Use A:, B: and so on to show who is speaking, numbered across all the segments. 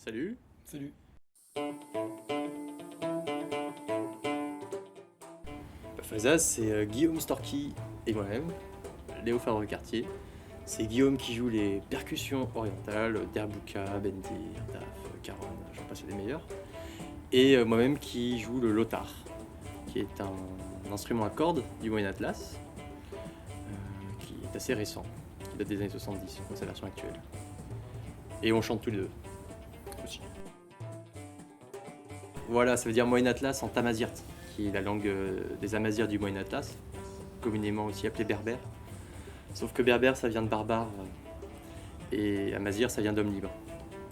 A: Salut.
B: Salut.
A: Fazaz, c'est Guillaume Storky et moi-même, Léo Favre-Cartier. C'est Guillaume qui joue les percussions orientales, derbouka, bendir, daf, caron, j'en passe des meilleurs. Et moi-même qui joue le lotar, qui est un instrument à cordes du Moyen Atlas, qui est assez récent, qui date des années 70, dans sa version actuelle. Et on chante tous les deux, aussi. Voilà, ça veut dire Moyen Atlas en tamazirt, qui est la langue des Amazirs du Moyen Atlas, communément aussi appelée berbère. Sauf que berbère, ça vient de barbare, et amazir, ça vient d'homme libre.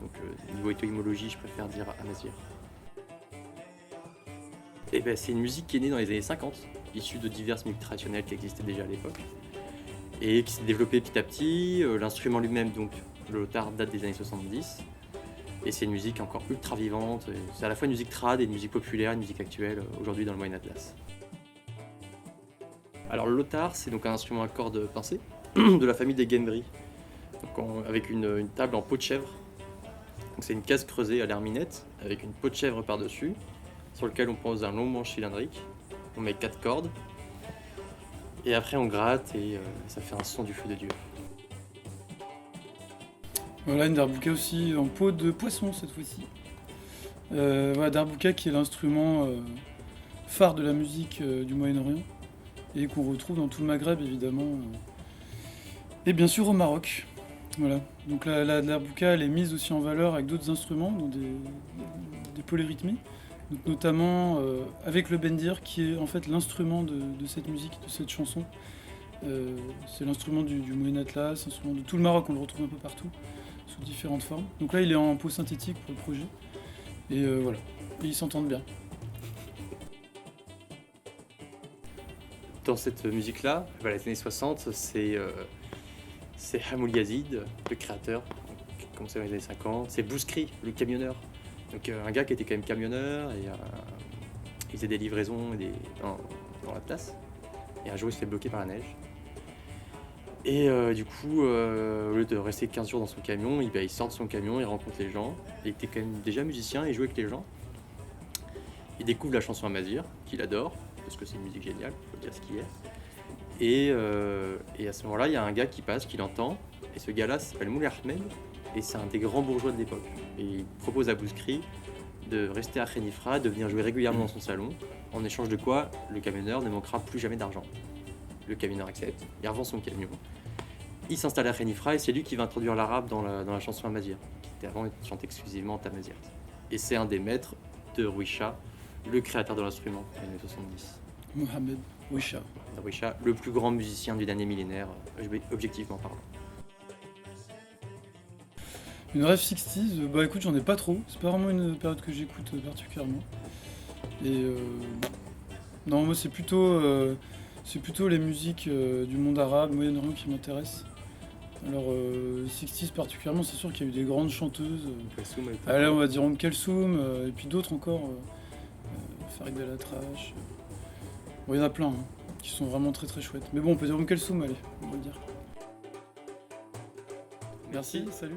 A: Donc niveau étymologie, je préfère dire amazir. Et ben, c'est une musique qui est née dans les années 50, issue de diverses musiques traditionnelles qui existaient déjà à l'époque, et qui s'est développée petit à petit. L'instrument lui-même, donc le lotar, date des années 70. Et c'est une musique encore ultra vivante. C'est à la fois une musique trad et une musique populaire, une musique actuelle aujourd'hui dans le Moyen Atlas. Alors le lotar, c'est donc un instrument à cordes pincées de la famille des gembri, avec une table en peau de chèvre. Donc c'est une case creusée à l'herminette avec une peau de chèvre par-dessus, sur lequel on pose un long manche cylindrique. On met 4 cordes et après on gratte et ça fait un son du feu de Dieu.
B: Voilà, une darbouka aussi en peau de poisson cette fois-ci. Voilà, darbouka qui est l'instrument phare de la musique du Moyen-Orient et qu'on retrouve dans tout le Maghreb évidemment. Et bien sûr au Maroc. Voilà. Donc la darbouka elle est mise aussi en valeur avec d'autres instruments, dont des polyrythmies. Donc notamment avec le bendir qui est en fait l'instrument de cette musique, de cette chanson. C'est l'instrument du Moyen Atlas, l'instrument de tout le Maroc, on le retrouve un peu partout, sous différentes formes. Donc là il est en peau synthétique pour le projet. Et voilà. Et ils s'entendent bien.
A: Dans cette musique-là, les années 60, c'est Hamoul Yazid, le créateur, qui a commencé dans les années 50. C'est Bouskri, le camionneur. Donc un gars qui était quand même camionneur et il faisait des livraisons dans la place. Et un jour il se fait bloquer par la neige. Et du coup, au lieu de rester 15 jours dans son camion, il sort de son camion, il rencontre les gens. Il était quand même déjà musicien, il jouait avec les gens. Il découvre la chanson amazigh, qu'il adore, parce que c'est une musique géniale, il faut dire ce qu'il est. Et à ce moment-là, il y a un gars qui passe, qui l'entend, et ce gars-là s'appelle Moulay Ahmed, et c'est un des grands bourgeois de l'époque. Et il propose à Bouskri de rester à Khénifra, de venir jouer régulièrement dans son salon, en échange de quoi le camionneur ne manquera plus jamais d'argent. Le camionneur accepte, il revend son camion, il s'installe à Khénifra, et c'est lui qui va introduire l'arabe dans la chanson amazigh, qui était avant chantée exclusivement en tamazirt. Et c'est un des maîtres de Rouisha, le créateur de l'instrument, dans les années 70.
B: Mohamed Wisha.
A: Rouisha, le plus grand musicien du dernier millénaire, objectivement parlant.
B: Une rêve 60s, bah écoute, j'en ai pas trop. C'est pas vraiment une période que j'écoute particulièrement. Et non, moi c'est plutôt les musiques du monde arabe, Moyen-Orient qui m'intéressent. Alors 60s particulièrement, c'est sûr qu'il y a eu des grandes chanteuses. Allez, on va dire Kelsoum, et puis d'autres encore, Farid El Atrache. Bon, il y en a plein hein, qui sont vraiment très très chouettes. Mais bon, on peut dire Kelsoum, allez, on va le dire. Merci, salut.